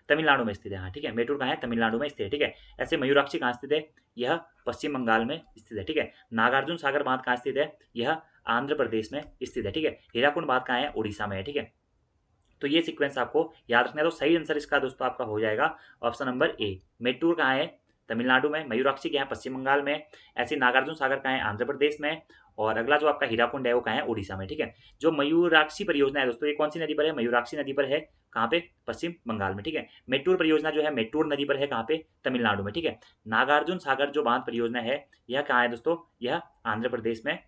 तमिलनाडु में स्थित है, हाँ, ठीक है, मेटूर कहाँ है, तमिलनाडु में स्थित है, ठीक है। ऐसे मयूराक्षी कहाँ स्थित है, यह पश्चिम बंगाल में स्थित है, ठीक है। नागार्जुन सागर बांध कहाँ स्थित है, यह आंध्र प्रदेश में स्थित है, ठीक है। हीराकुंड बांध कहाँ है, उड़ीसा में है, ठीक है। तो ये सीक्वेंस आपको याद रखना है। तो सही आंसर इसका दोस्तों आपका हो जाएगा ऑप्शन नंबर ए। मेट्टूर कहाँ है, तमिलनाडु में। मयूराक्षी कहाँ है, पश्चिम बंगाल में। ऐसे नागार्जुन सागर कहाँ है, आंध्र प्रदेश में। और अगला जो आपका हीराकुंड है वो कहाँ है, उड़ीसा में, ठीक है। जो मयूराक्षी परियोजना है दोस्तों ये कौन सी नदी पर है, मयूराक्षी नदी पर है, कहाँ पे, पश्चिम बंगाल में, ठीक है। मेट्टूर परियोजना जो है मेट्टूर नदी पर है, कहाँ पे, तमिलनाडु में, ठीक है। नागार्जुन सागर जो बांध परियोजना है यह कहाँ है दोस्तों, यह आंध्र प्रदेश में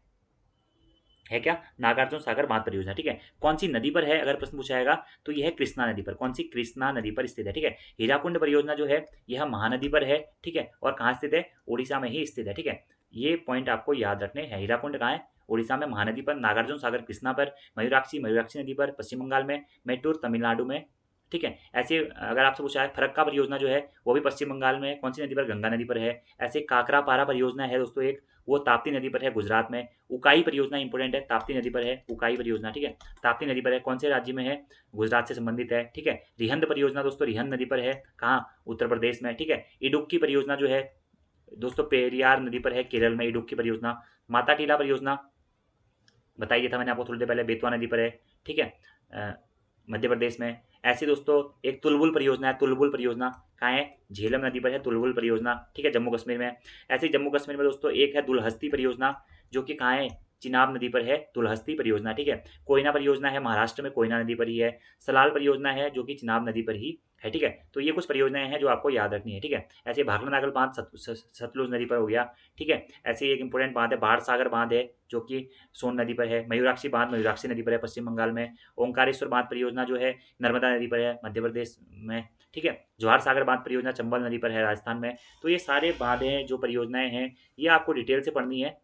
है, क्या, नागार्जुन सागर बांध परियोजना, ठीक है। कौन सी नदी पर है अगर प्रश्न पूछा जाएगा तो यह है कृष्णा नदी पर, कौन सी, कृष्णा नदी पर स्थित है, ठीक है। हीराकुंड परियोजना जो है यह महानदी पर है, ठीक है, और कहाँ स्थित है, उड़ीसा में ही स्थित है, ठीक है। ये पॉइंट आपको याद रखने हैं। हीराकुंड कहाँ है, उड़ीसा में, महानदी पर। नागार्जुन सागर कृष्णा पर। मयूराक्षी मयूराक्षी नदी पर पश्चिम बंगाल में। मेट्टूर तमिलनाडु में, ठीक है। ऐसे अगर आपसे पूछा है फरक्का परियोजना जो है वो भी पश्चिम बंगाल में, कौन सी नदी पर, गंगा नदी पर है। ऐसे काकरापारा परियोजना है दोस्तों एक, वो ताप्ती नदी पर है, गुजरात में। उकाई परियोजना इंपोर्टेंट है, ताप्ती नदी पर है, उकाई परियोजना, ठीक है, ताप्ती नदी पर है, कौन से राज्य में है, गुजरात से संबंधित है, ठीक है। रिहंद परियोजना दोस्तों रिहंद नदी पर है, कहाँ, उत्तर प्रदेश में, ठीक है। इडुक्की परियोजना जो है दोस्तों पेरियार नदी पर है, केरल में, इडुक्की परियोजना। माता टीला परियोजना बताइए था मैंने आपको थोड़ी देर पहले, बेतवा नदी पर है, ठीक है, मध्य प्रदेश में। ऐसे दोस्तों एक तुलबुल परियोजना है, तुलबुल परियोजना कहाँ है, झेलम नदी पर है, तुलबुल परियोजना, ठीक है, जम्मू कश्मीर में। ऐसे ही जम्मू कश्मीर में दोस्तों एक है दुलहस्ती परियोजना जो कि कहाँ है, चिनाब नदी पर है, दुलहस्ती परियोजना, ठीक है। कोयना परियोजना है महाराष्ट्र में, कोयना नदी पर ही है। सलाल परियोजना है जो कि चिनाब नदी पर ही है, ठीक है। तो ये कुछ परियोजनाएं हैं जो आपको याद रखनी है, ठीक है। ऐसे भाखड़ा नागल बांध सतलुज नदी पर हो गया, ठीक है। ऐसे एक इंपॉर्टेंट बांध है बाढ़ सागर बांध है जो कि सोन नदी पर है। मयूराक्षी बांध मयूराक्षी नदी पर है, पश्चिम बंगाल में। ओंकारेश्वर बांध परियोजना जो है नर्मदा नदी पर है, मध्य प्रदेश में, ठीक है। जवाहर सागर बांध परियोजना चंबल नदी पर है, राजस्थान में। तो ये सारे बांधें जो परियोजनाएं हैं ये आपको डिटेल से पढ़नी है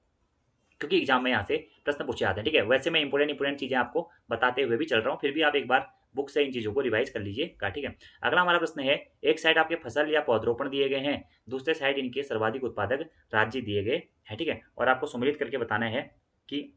क्योंकि एग्जाम में यहाँ से प्रश्न पूछे जाते हैं, ठीक है। वैसे मैं इंपॉर्टेंट चीज़ें आपको बताते हुए भी चल रहा हूँ, फिर भी आप एक बार बुक से इन चीज़ों को रिवाइज कर लीजिएगा, ठीक है। अगला हमारा प्रश्न है, एक साइड आपके फसल या पौधरोपण दिए गए हैं, दूसरे साइड इनके सर्वाधिक उत्पादक राज्य दिए गए हैं, ठीक है। और आपको सम्मिलित करके बताना है कि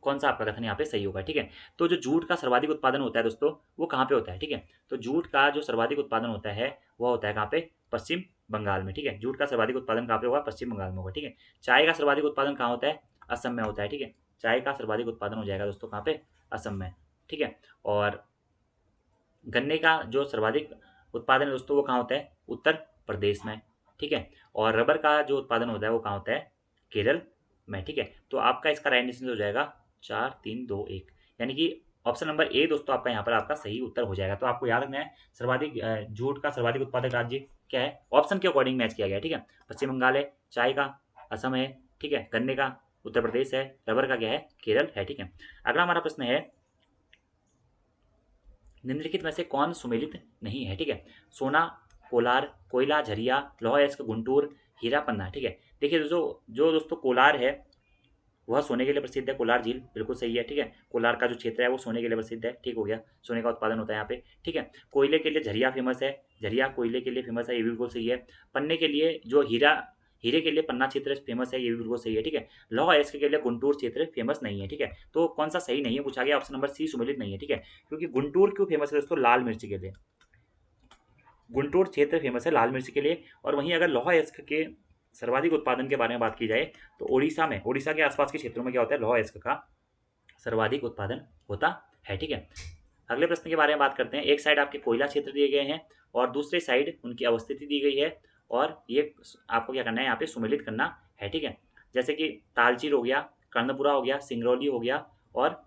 कौन सा आपका कथन यहाँ पे सही होगा, ठीक है। तो जो जूट का सर्वाधिक उत्पादन होता है दोस्तों, वो कहाँ पे होता है, ठीक है। तो जूट का जो सर्वाधिक उत्पादन होता है वह होता है कहाँ पे, पश्चिम बंगाल में, ठीक है। जूट का सर्वाधिक उत्पादन कहाँ पे होगा, पश्चिम बंगाल में होगा, ठीक है। चाय का सर्वाधिक उत्पादन कहाँ होता है, असम में होता है, ठीक है। चाय का सर्वाधिक उत्पादन हो जाएगा दोस्तों कहाँ पे, असम में, ठीक है। और गन्ने का जो सर्वाधिक उत्पादन है दोस्तों वो कहाँ होता है, उत्तर प्रदेश में, ठीक है। और रबर का जो उत्पादन होता है वो कहाँ होता है, केरल में, ठीक है। तो आपका इसका राइट आंसर हो जाएगा 4 3 2 1, यानी कि ऑप्शन नंबर ए दोस्तों आपका यहाँ पर आपका सही उत्तर हो जाएगा। तो आपको याद रखना है सर्वाधिक जूट का सर्वाधिक उत्पादक राज्य क्या है, ऑप्शन के अकॉर्डिंग मैच किया गया, ठीक है। पश्चिम बंगाल है, चाय का असम है, ठीक है, गन्ने का उत्तर प्रदेश है, रबर का क्या है, केरल है, ठीक है। अगला हमारा प्रश्न है, निम्नलिखित में से कौन सुमेलित नहीं है, ठीक है। सोना, कोलार, कोयला, झरिया, लौह अयस्क, गुंटूर, हीरा, पन्ना, ठीक है। देखिए जो दोस्तों कोलार है वह सोने के लिए प्रसिद्ध है, कोलार झील बिल्कुल सही है, ठीक है। कोलार का जो क्षेत्र है वो सोने के लिए प्रसिद्ध है, ठीक हो गया, सोने का उत्पादन होता है यहाँ पे, ठीक है। कोयले के लिए झरिया फेमस है, झरिया कोयले के लिए फेमस है, ये भी बिल्कुल सही है। पन्ने के लिए जो हीरे के लिए पन्ना क्षेत्र फेमस है, ये भी बिल्कुल सही है, ठीक है। लौह अयस्क के लिए गुंटूर क्षेत्र फेमस नहीं है, ठीक है। तो कौन सा सही नहीं है पूछा गया, ऑप्शन नंबर सी सुमेलित नहीं है, ठीक है। क्योंकि गुंटूर क्यों फेमस है दोस्तों, लाल मिर्च के लिए, गुंटूर क्षेत्र फेमस है लाल मिर्च के लिए। और वहीं अगर लौह अयस्क के सर्वाधिक उत्पादन के बारे में बात की जाए तो उड़ीसा के आसपास के क्षेत्रों में क्या होता है, लौह अयस्क का सर्वाधिक उत्पादन होता है, ठीक है। अगले प्रश्न के बारे में बात करते हैं, एक साइड आपके कोयला क्षेत्र दिए गए हैं और दूसरे साइड उनकी अवस्थिति दी गई है, और ये आपको क्या करना है यहाँ पे सुमेलित करना है, ठीक है। जैसे कि तालचीर हो गया, कर्णपुरा हो गया, सिंगरौली हो गया और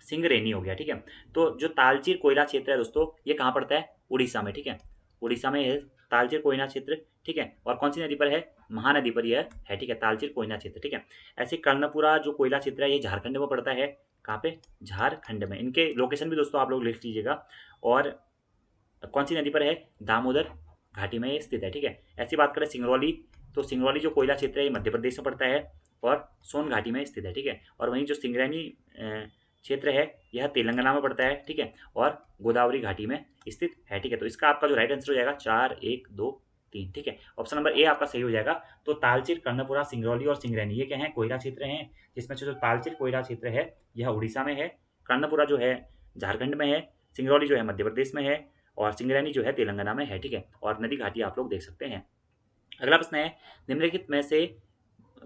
सिंगरेनी हो गया, ठीक है। तो जो तालचीर कोयला क्षेत्र है दोस्तों ये कहाँ पड़ता है, उड़ीसा में, ठीक है। उड़ीसा में है तालचेर कोयना क्षेत्र, ठीक है। और कौन सी नदी पर है, महानदी पर यह है, ठीक है, तालचेर कोयना क्षेत्र, ठीक है। ऐसे कर्णपुरा जो कोयला क्षेत्र है ये झारखंड में पड़ता है, कहाँ पे, झारखंड में। इनके लोकेशन भी दोस्तों आप लोग लिख लीजिएगा। और कौन सी नदी पर है, दामोदर घाटी में ये स्थित है, ठीक है। ऐसी बात करें सिंगरौली, तो सिंगरौली जो कोयला क्षेत्र है ये मध्य प्रदेश में पड़ता है और सोन घाटी में स्थित है, ठीक है। और वहीं जो सिंगरैनी क्षेत्र है यह तेलंगाना में पड़ता है, ठीक है, और गोदावरी घाटी में स्थित है, ठीक है। तो इसका आपका जो राइट आंसर हो जाएगा 4 1 2 3, ठीक है। ऑप्शन नंबर ए आपका सही हो जाएगा। तो तालचेर, कर्णपुरा, सिंगरौली और सिंगरैनी ये क्या है, कोयला क्षेत्र हैं, जिसमें से जो तालचेर कोयला क्षेत्र है यह उड़ीसा में है, कर्णपुरा जो है झारखंड में है, सिंगरौली जो है मध्य प्रदेश में है और सिंगरैनी जो है तेलंगाना में है, ठीक है। और नदी घाटी आप लोग देख सकते हैं। अगला प्रश्न है, निम्नलिखित में से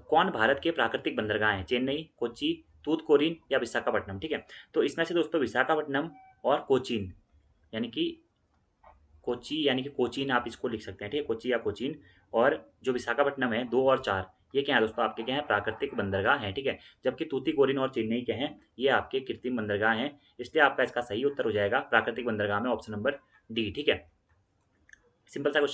कौन भारत के प्राकृतिक बंदरगाह हैं, चेन्नई, कोच्चि, तूतकोरिन या विशाखापट्टनम, ठीक है। तो इसमें से दोस्तों विशाखापट्टनम और कोचीन यानी कि यानी कि कोचीन आप इसको लिख सकते हैं, ठीक है, कोच्चि या कोचीन। और जो विशाखापट्टनम है 2 और 4 ये क्या है दोस्तों, आपके क्या है, प्राकृतिक बंदरगाह हैं, ठीक है। जबकि तूतीकोरिन और चेन्नई क्या हैं, ये आपके कृत्रिम बंदरगाह हैं। इसलिए आपका इसका सही उत्तर हो जाएगा प्राकृतिक बंदरगाह में ऑप्शन नंबर डी, ठीक है। सिंपल सा क्वेश्चन है।